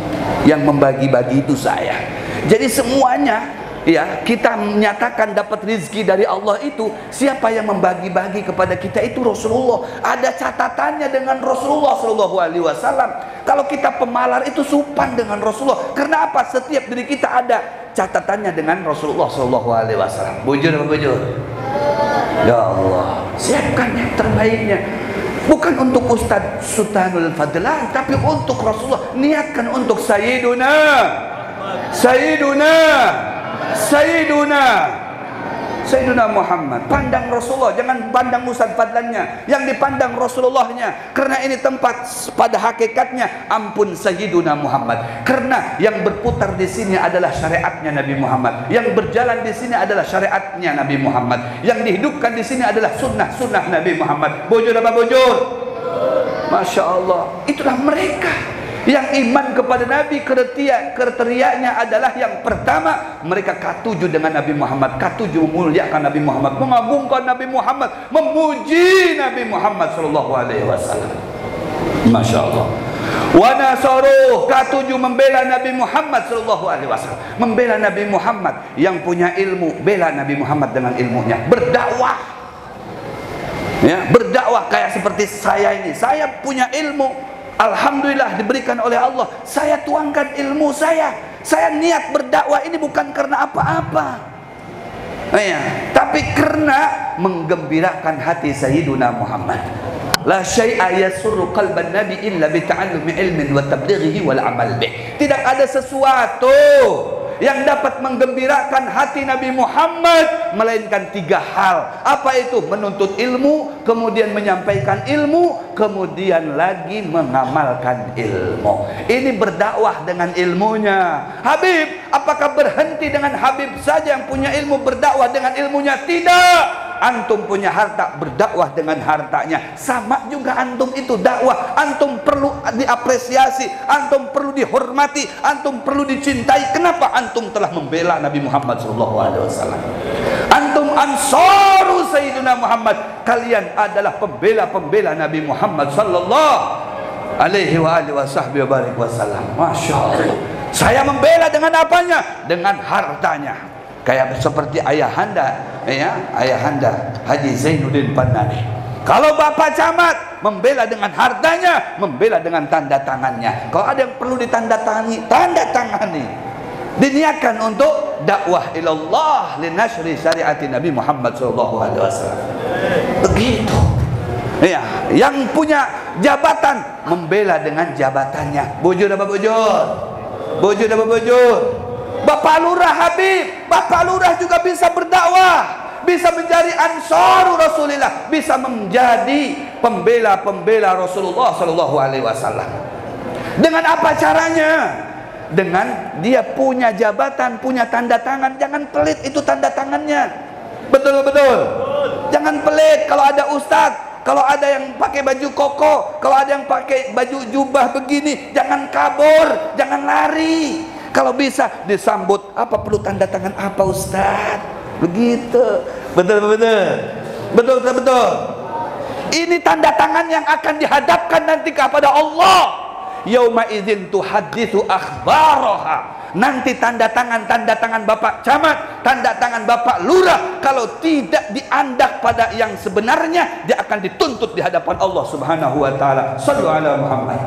Yang membagi-bagi itu saya. Jadi semuanya, ya, kita menyatakan dapat rezeki dari Allah itu, siapa yang membagi-bagi kepada kita itu Rasulullah. Ada catatannya dengan Rasulullah Shallallahu Alaihi Wasallam. Kalau kita pemalar itu supan dengan Rasulullah. Karena apa? Setiap diri kita ada catatannya dengan Rasulullah Shallallahu Alaihi Wasallam. Bujur apa bujur? Ya Allah, siapkan yang terbaiknya. Bukan untuk Ustadz Sultanul Fadlan, tapi untuk Rasulullah. Niatkan untuk Sayyiduna Sayyiduna Muhammad. Pandang Rasulullah, jangan pandang Ustaz Fadlannya, yang dipandang Rasulullahnya. Karena ini tempat pada hakikatnya ampun Sayyiduna Muhammad. Karena yang berputar di sini adalah syariatnya Nabi Muhammad. Yang berjalan di sini adalah syariatnya Nabi Muhammad. Yang dihidupkan di sini adalah sunnah Nabi Muhammad. Bujur apa bujur? Masya Allah. Itulah mereka yang iman kepada Nabi. Kriterianya adalah yang pertama, mereka katuju dengan Nabi Muhammad, katuju memuliakan Nabi Muhammad, mengagungkan Nabi Muhammad, memuji Nabi Muhammad Sallallahu Alaihi Wasallam. Masya Allah. Wa nasaruh, katuju membela Nabi Muhammad Sallallahu Alaihi Wasallam, membela Nabi Muhammad. Yang punya ilmu, bela Nabi Muhammad dengan ilmunya, berdakwah. Ya, berdakwah kayak seperti saya ini. Saya punya ilmu, alhamdulillah diberikan oleh Allah. Saya tuangkan ilmu saya. Saya niat berdakwah ini bukan karena apa-apa, ya, tapi karena menggembirakan hati Sayyiduna Muhammad. La syai'a yasurru qalban nabi illa bi ta'allumi ilmin wa tablighihi wal amal bih. Tidak ada sesuatu yang dapat menggembirakan hati Nabi Muhammad melainkan 3 hal. Apa itu? Menuntut ilmu, kemudian menyampaikan ilmu, kemudian lagi mengamalkan ilmu. Ini berdakwah dengan ilmunya. Habib, apakah berhenti dengan Habib saja yang punya ilmu berdakwah dengan ilmunya? Tidak. Antum punya harta, berdakwah dengan hartanya. Sama juga antum itu dakwah. Antum perlu diapresiasi, antum perlu dihormati, antum perlu dicintai. Kenapa? Antum telah membela Nabi Muhammad SAW. Antum ansaru Sayyidina Muhammad. Kalian adalah pembela-pembela Nabi Muhammad sallallahu alaihi wasallam. Masya Allah. Saya membela dengan apanya? Dengan hartanya. Kayak seperti ayahanda, ya, ayahanda Haji Zainuddin Pandani. Kalau Bapak Camat membela dengan hartanya, membela dengan tanda tangannya. Kalau ada yang perlu ditandatangani, tanda tangani. Diniatkan untuk dakwah ilallah linashri syariati Nabi Muhammad SAW. Begitu. Ya, yang punya jabatan membela dengan jabatannya. Bujur apa bujur? Bujur apa bujur? Bapak Lurah Habib, Bapak Lurah juga bisa berdakwah, bisa menjadi ansar Rasulullah, bisa menjadi pembela-pembela Rasulullah sallallahu alaihi wasallam. Dengan apa caranya? Dengan dia punya jabatan, punya tanda tangan. Jangan pelit itu tanda tangannya. Betul betul. Jangan pelit kalau ada ustadz, kalau ada yang pakai baju koko, kalau ada yang pakai baju jubah begini, jangan kabur, jangan lari. Kalau bisa disambut, apa perlu tanda tangan apa Ustaz? Begitu. Betul betul. Betul betul betul. Ini tanda tangan yang akan dihadapkan nanti kepada Allah. Yauma idzin tuhadditsu akhbaraha. Nanti tanda tangan Bapak Camat, tanda tangan Bapak Lurah, kalau tidak diandak pada yang sebenarnya, dia akan dituntut di hadapan Allah Subhanahu wa taala. Shallu ala Muhammad.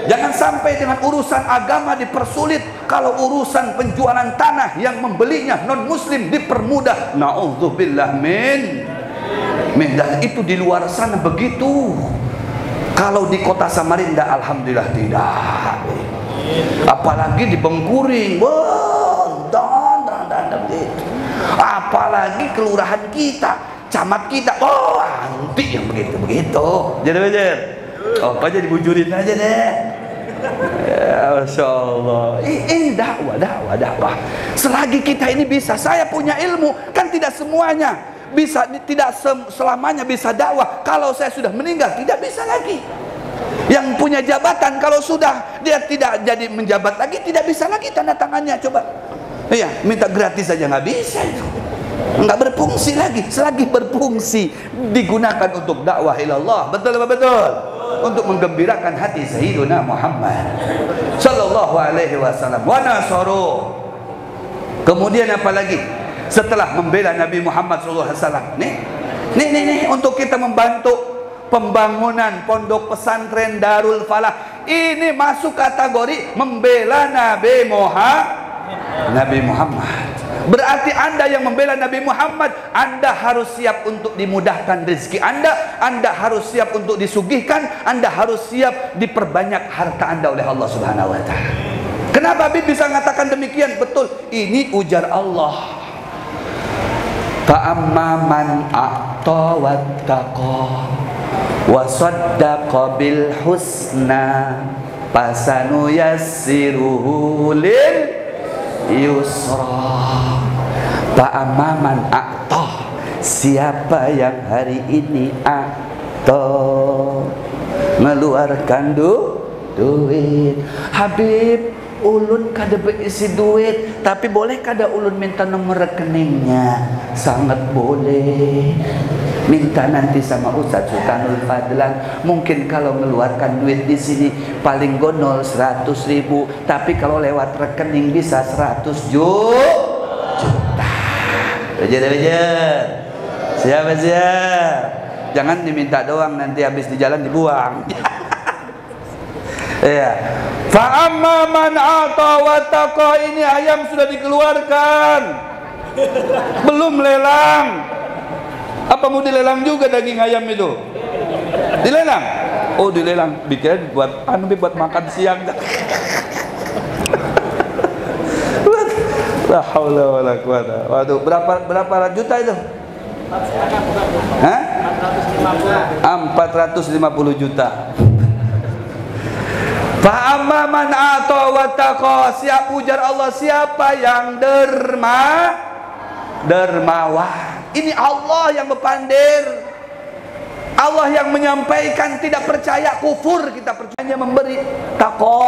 Jangan sampai dengan urusan agama dipersulit. Kalau urusan penjualan tanah yang membelinya non muslim dipermudah. Nauzubillah min. Dan itu di luar sana begitu. Kalau di kota Samarinda alhamdulillah tidak. Apalagi di Bengkuring, apalagi kelurahan kita, camat kita, anti yang begitu-begitu. Jadi bener, apa aja dibujurin aja deh. Ya, Masya Allah. Ini dakwah. Selagi kita ini bisa, saya punya ilmu, kan tidak semuanya bisa, tidak selamanya bisa dakwah. Kalau saya sudah meninggal, tidak bisa lagi. Yang punya jabatan kalau sudah dia tidak jadi menjabat lagi, tidak bisa lagi tanda tangannya. Coba, iya, minta gratis saja nggak bisa itu, nggak berfungsi lagi. Selagi berfungsi, digunakan untuk dakwah ilallah. Betul apa betul? Untuk menggembirakan hati Sayyidina Muhammad sallallahu alaihi wasallam. Wa nasaru. Kemudian apa lagi? Setelah membela Nabi Muhammad sallallahu alaihi wasallam, nih untuk kita membantu pembangunan pondok pesantren Darul Falah, ini masuk kategori membela Nabi Muhammad. Berarti Anda yang membela Nabi Muhammad, Anda harus siap untuk dimudahkan rezeki Anda harus siap untuk disugihkan, Anda harus siap diperbanyak harta Anda oleh Allah Subhanahu wa taala. Kenapa Habib bisa mengatakan demikian? Betul, ini ujar Allah. Fa'amma man a'ta wattaqa wa saddaqa bil husna fasanu yassiruhu lil yusra. Fa'amma man a'ta, siapa yang hari ini a'ta, mengeluarkan duit. Habib, ulun kada berisi duit, tapi boleh kada ulun minta nomor rekeningnya? Sangat boleh. Minta nanti sama Ustaz Sultanul Fadlan. Mungkin kalau mengeluarkan duit di sini paling gonol 100.000, tapi kalau lewat rekening bisa 100 juta. Bejer. Siapa? Jangan diminta doang, nanti habis di jalan dibuang. Ya. Fa'amma man ata wattaqa, ini ayam sudah dikeluarkan. Belum lelang. Apa mau dilelang juga daging ayam itu? Dilelang? Oh, dilelang. Bikin buat makan siang. La haula wala quwata. Waduh, berapa juta itu? Hah? 450 juta. Fa amma man ata wa taqa, siapa ujar Allah, siapa yang dermawan. Ini Allah yang berpandir, Allah yang menyampaikan. Tidak percaya kufur, kita percaya memberi. Taqa,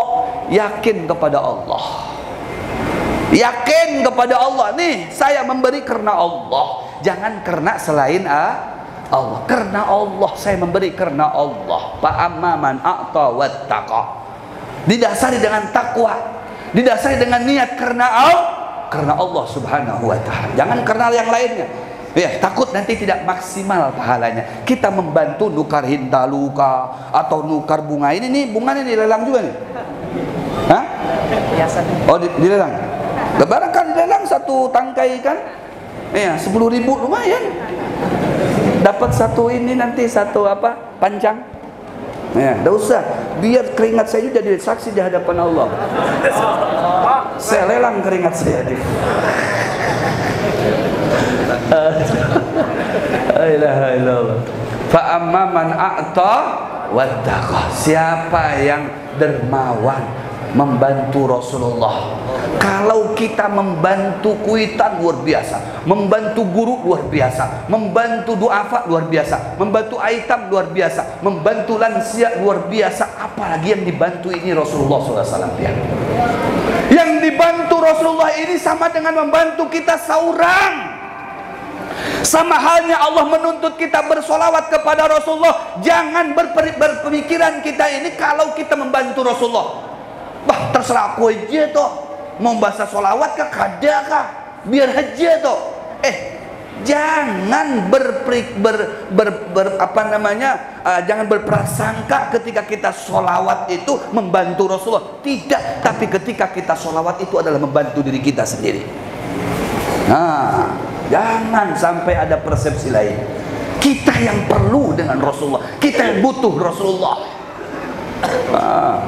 yakin kepada Allah, yakin kepada Allah. Nih saya memberi karena Allah, jangan karena selain Allah. Karena Allah saya memberi, karena Allah. Fa amma man a'ta wattaqa, didasari dengan takwa, didasari dengan niat karena Allah Subhanahu wa taala, jangan karena yang lainnya. Ya, takut nanti tidak maksimal pahalanya. Kita membantu nukar hintaluka atau nukar bunga ini nih, bunganya dilelang juga nih. Hah? Oh, dilelang. Lebaran kan dilelang satu tangkai kan? Iya, 10.000 lumayan. Dapat satu ini nanti satu apa? Panjang. Ya, enggak usah. Biar keringat saya jadi saksi di hadapan Allah. Saya lelang keringat saya. La ilaha illallah. Fa amma man a'ta wattaqa, siapa yang dermawan membantu Rasulullah. Kalau kita membantu kuitan luar biasa, membantu guru luar biasa, membantu duafa luar biasa, membantu aitam luar biasa, membantu lansia luar biasa, apalagi yang dibantu ini Rasulullah SAW. Yang dibantu Rasulullah ini sama dengan membantu kita seorang. Sama halnya Allah menuntut kita bersolawat kepada Rasulullah. Jangan berpemikiran kita ini kalau kita membantu Rasulullah, bah terserah aku aja toh, mau bahasa solawat kah kada kah, biar aja toh. Jangan jangan berprasangka ketika kita solawat itu membantu Rasulullah. Tidak, tapi ketika kita solawat itu adalah membantu diri kita sendiri. Nah, jangan sampai ada persepsi lain. Kita yang perlu dengan Rasulullah, kita yang butuh Rasulullah.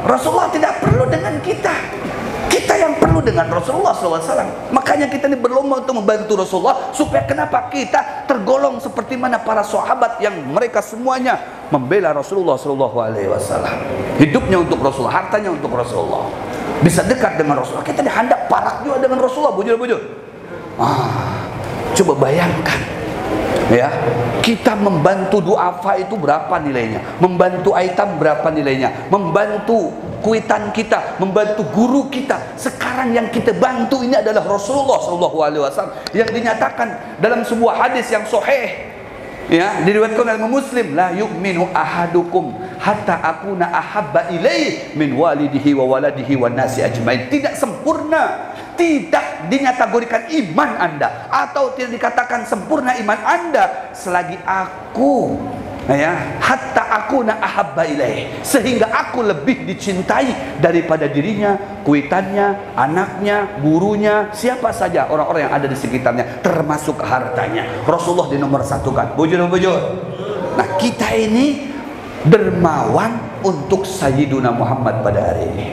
Rasulullah tidak perlu dengan kita, kita yang perlu dengan Rasulullah SAW. Makanya kita ini berlomba untuk membantu Rasulullah, supaya kenapa kita tergolong seperti mana para sahabat yang mereka semuanya membela Rasulullah SAW. Hidupnya untuk Rasulullah, hartanya untuk Rasulullah, bisa dekat dengan Rasulullah. Kita dihandap parak juga dengan Rasulullah, bujur-bujur. Coba bayangkan ya, kita membantu duafa itu berapa nilainya, membantu aitam berapa nilainya, membantu kuitan kita, membantu guru kita. Sekarang yang kita bantu ini adalah Rasulullah SAW, yang dinyatakan dalam sebuah hadis yang sahih ya, diriwayatkan oleh Muslim, la yu'minu ahadukum hatta akuna ahabba ilaihi min walidihi wa waladihi wa nasi ajmain. Tidak sempurna, tidak dinyatakan iman Anda, atau tidak dikatakan sempurna iman Anda selagi aku ya, hatta akuna ahabba ilaihi, sehingga aku lebih dicintai daripada dirinya, kuitannya, anaknya, gurunya, siapa saja orang-orang yang ada di sekitarnya, termasuk hartanya. Rasulullah dinomor satukan, bujur-bujur. Nah, kita ini dermawan untuk Sayyiduna Muhammad pada hari ini.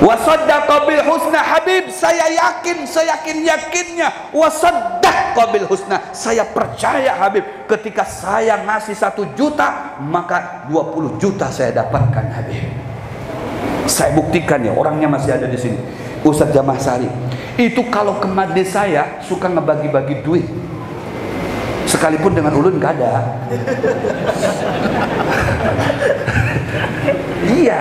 Wasaddaqa bil husna, Habib, saya yakinnya wasaddaqa bil husna, saya percaya Habib, ketika saya ngasih 1 juta maka 20 juta saya dapatkan Habib. Saya buktikan ya, orangnya masih ada di sini, Ustadz Jamaah Sari. Itu kalau ke majlis saya suka ngebagi-bagi duit, sekalipun dengan ulun gak ada. Iya,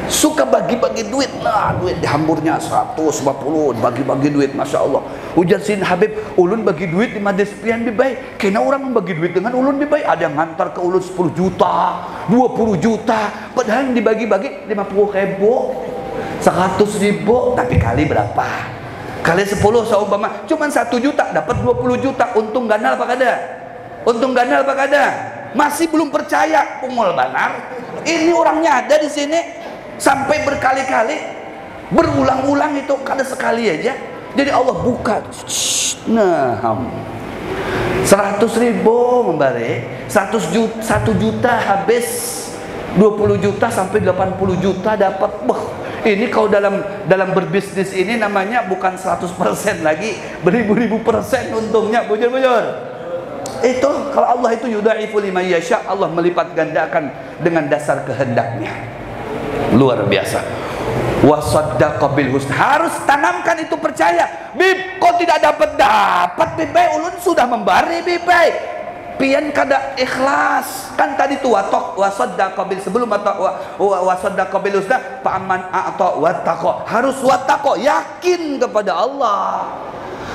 suka bagi-bagi duit. Nah, duit dihamburnya 150, bagi-bagi duit, Masya Allah. Ujar sin Habib, ulun bagi duit di majlis pian lebih baik, kena orang membagi duit dengan ulun lebih baik. Ada yang ngantar ke ulun 10 juta, 20 juta, padahal yang dibagi-bagi 50.000, 100.000, tapi kali berapa? Kali 10 seumpama cuman 1 juta dapat 20 juta. Untung ganal apa kada? Untung ganal apa kada? Masih belum percaya, pungul banar. Ini orangnya ada di sini sampai berkali-kali, berulang-ulang, itu kada sekali aja. Jadi Allah buka. Nah, 100.000 memberi, 1 juta habis, 20 juta sampai 80 juta dapat. Ini kalau dalam berbisnis ini namanya bukan 100% lagi, beribu-ribu persen untungnya, bujur-bujur. Itu kalau Allah itu yudha'ifu liman yasha, Allah melipat gandakan dengan dasar kehendaknya. Luar biasa. Wasaddaqa bil husna. Harus tanamkan itu percaya. Bib, kok tidak dapat Bib, ulun sudah membari Bib. Pian kada ikhlas. Kan tadi tu wasaddaqa bil, sebelum wasaddaqa bil husna, fa amman a'ta wattaqa. Harus wattaqa, yakin kepada Allah.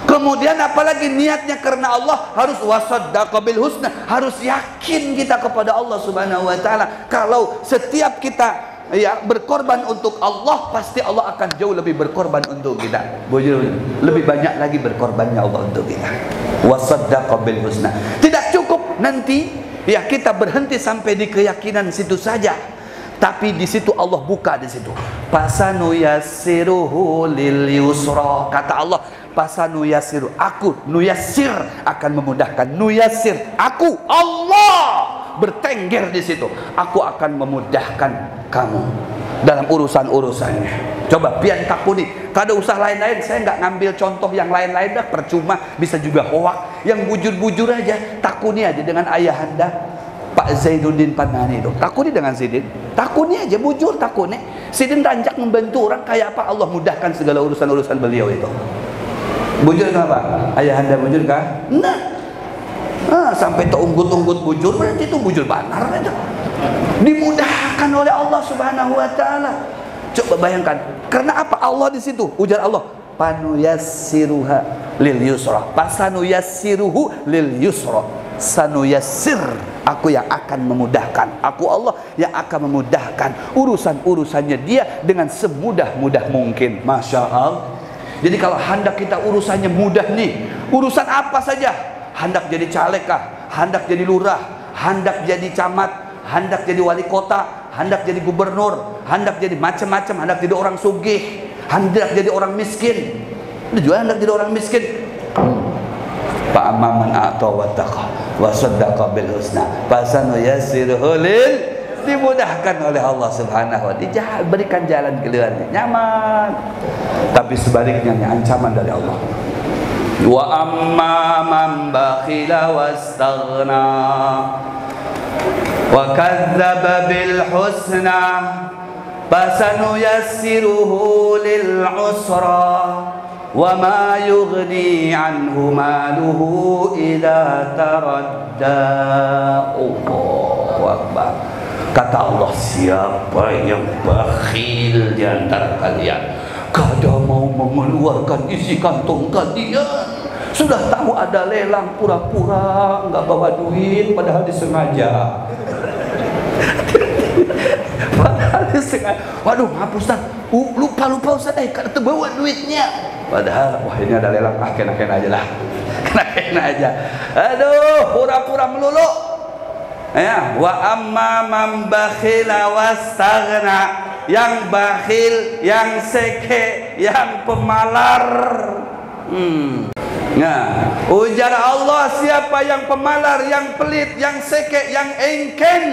Kemudian apalagi niatnya karena Allah, harus wasaddaqa bil husna, harus yakin kita kepada Allah Subhanahu wa taala. Kalau setiap kita berkorban untuk Allah, pasti Allah akan jauh lebih berkorban untuk kita. Lebih banyak lagi berkorbannya Allah untuk kita. Wasaddaqa bil husna. Tidak cukup nanti kita berhenti sampai di keyakinan situ saja. Tapi di situ Allah buka di situ. Pasanu yassiruhu lil yusra. Kata Allah, pasanu yassiru, aku nuyassir akan memudahkan. Nuyassir, aku Allah bertengger di situ. Aku akan memudahkan kamu dalam urusan-urusannya. Coba pian takuni, kada usah lain-lain. Saya nggak ngambil contoh yang lain-lain dah, percuma, bisa juga hoak. Yang bujur-bujur aja, takuni aja dengan ayahanda Pak Zainuddin Panani itu. Takuni dengan Sidin, takuni aja, bujur takuni. Sidin ranjak membantu orang, kayak apa Allah mudahkan segala urusan-urusan beliau itu. Bujur kenapa? Ayahanda bujur kah? Sampai terunggut-unggut bujur, berarti itu bujur banar itu. Dimudahkan oleh Allah Subhanahu wa taala. Coba bayangkan, karena apa Allah di situ? Ujar Allah, panuyassiruha lil yusra. Pasanuyassiruhu lil yusra. Sanuyassir, aku yang akan memudahkan. Aku Allah yang akan memudahkan urusan-urusannya dia dengan semudah-mudah mungkin. Masya Allah. Jadi kalau hendak kita urusannya mudah nih, urusan apa saja, hendak jadi caleg kah, hendak jadi lurah, hendak jadi camat, hendak jadi wali kota, hendak jadi gubernur, hendak jadi macam-macam, hendak jadi orang sugih, hendak jadi orang miskin. Ada juga hendak jadi orang miskin. Fa amman a'ta wattaqa wa saddaqa bil husna fasanuyassiruhu lil, dimudahkan oleh Allah Subhanahu wa taala, berikan jalan keluarnya nyaman. Tapi sebaliknya ancaman dari Allah. Wa amma man bakhila wastaghna wa kadzdzaba bil husna fasanuyassiruhu lil usra wa ma yughni anhu maluhu idza taradda. Allahu akbar. Kata Allah, siapa yang bakhil di antara kalian, kada mau mengeluarkan isi kantong kalian, sudah tahu ada lelang, pura-pura enggak bawa duit, padahal disengaja. Padahal disengaja. Waduh, maaf Ustaz, lupa Ustaz, kada bawa duitnya. Padahal wah ini ada lelang, kena aja lah. Kena aja. Aduh, pura-pura melulu. Ya, wa amma man bakhila wastaghna, yang bakhil, yang seke, yang pemalar. Nah, ujar Allah, siapa yang pemalar, yang pelit, yang seke, yang engken,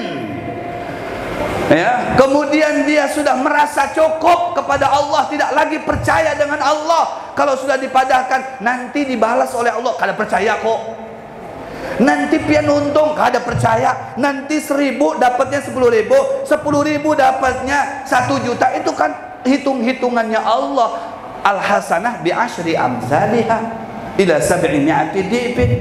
ya, kemudian dia sudah merasa cukup kepada Allah, tidak lagi percaya dengan Allah. Kalau sudah dipadahkan nanti dibalas oleh Allah, kada percaya kok. Nanti pian untung, kada percaya. Nanti 1000 dapatnya 10.000, 10.000 dapatnya 1 juta. Itu kan hitung-hitungannya Allah. Al hasanah bi asyri amsalihha ila 700 dhifin.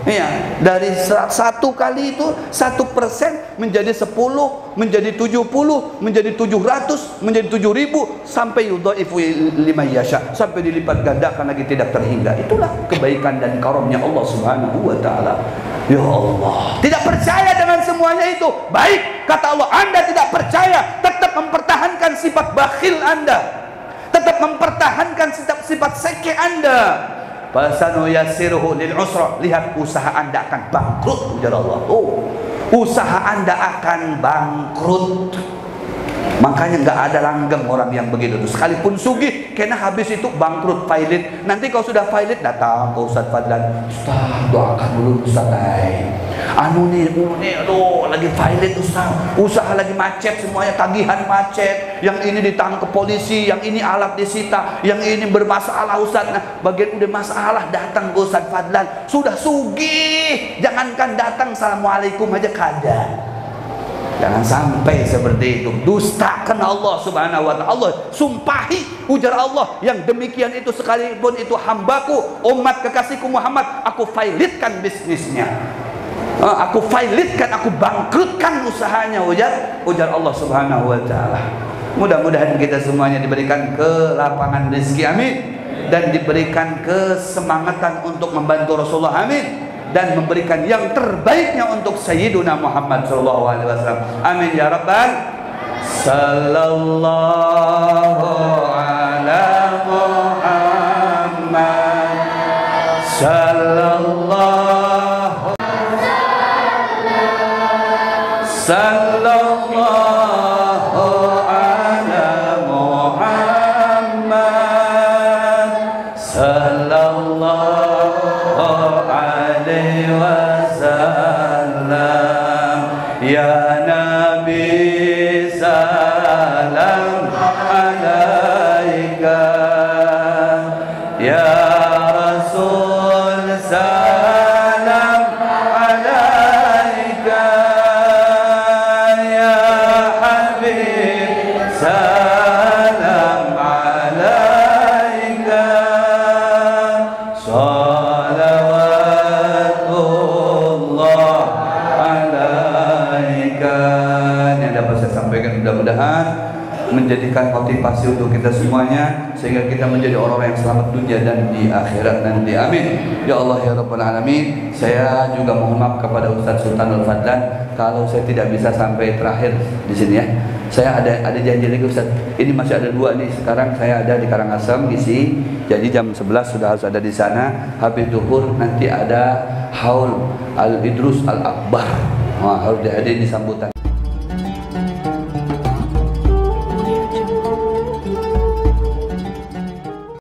Ya, dari 1 kali itu 1% menjadi 10, menjadi 70, menjadi 700, menjadi 7.000, sampai yudhaifu liman yasha, sampai dilipat gandakan lagi tidak terhingga. Itulah kebaikan dan karunia Allah Subhanahu wa taala. Ya Allah, tidak percaya dengan semuanya itu. Baik, kata Allah, Anda tidak percaya, tetap mempertahankan sifat bakhil Anda, tetap mempertahankan sifat seke Anda. Fasanuyassiruhu lil usra. Lihat, usaha Anda akan bangkrut, ujar Allah. Usaha Anda akan bangkrut. Makanya nggak ada langgeng orang yang begitu tuh. Sekalipun sugih, kena habis itu bangkrut, pailit. Nanti kalau sudah pailit datang ke Ustaz Fadlan, Ustaz doakan dulu Ustaz. Anu nih, aduh lagi pailit Ustaz. Usaha lagi macet semuanya, tagihan macet. Yang ini ditangkap polisi, yang ini alat disita, yang ini bermasalah Ustaz. Nah, bagian udah masalah datang ke Ustaz Fadlan. Sudah sugih, jangankan datang assalamualaikum aja kada. Jangan sampai seperti itu. Dustakan Allah subhanahu wa ta'ala. Allah sumpahi, ujar Allah, yang demikian itu sekalipun itu hambaku, umat kekasihku Muhammad, aku failitkan bisnisnya, aku failitkan, aku bangkrutkan usahanya, ujar Allah subhanahu wa ta'ala. Mudah-mudahan kita semuanya diberikan kelapangan rezeki, amin, dan diberikan kesemangatan untuk membantu Rasulullah, amin, dan memberikan yang terbaiknya untuk Sayyiduna Muhammad sallallahu alaihi wasallam. Amin ya rabbal sallallahu ala Muhammad sallallahu ala Muhammad sallallahu wasallam. Ya Nabi salam alaika, ya Rasul salam alaika, ya Habib salam alaika, mudah-mudahan menjadikan motivasi untuk kita semuanya, sehingga kita menjadi orang-orang yang selamat dunia dan di akhirat nanti, amin ya Allah ya Rabbal Alamin. Saya juga mohon maaf kepada Ustaz Sultanul Fadlan kalau saya tidak bisa sampai terakhir di sini ya. Saya ada janji lagi Ustaz, ini masih ada 2 nih. Sekarang saya ada di Karangasem ngisi, jadi jam 11 sudah harus ada di sana. Habis zuhur nanti ada haul Al-Idrus Al-Akbar, harus dihadiri di sambutan.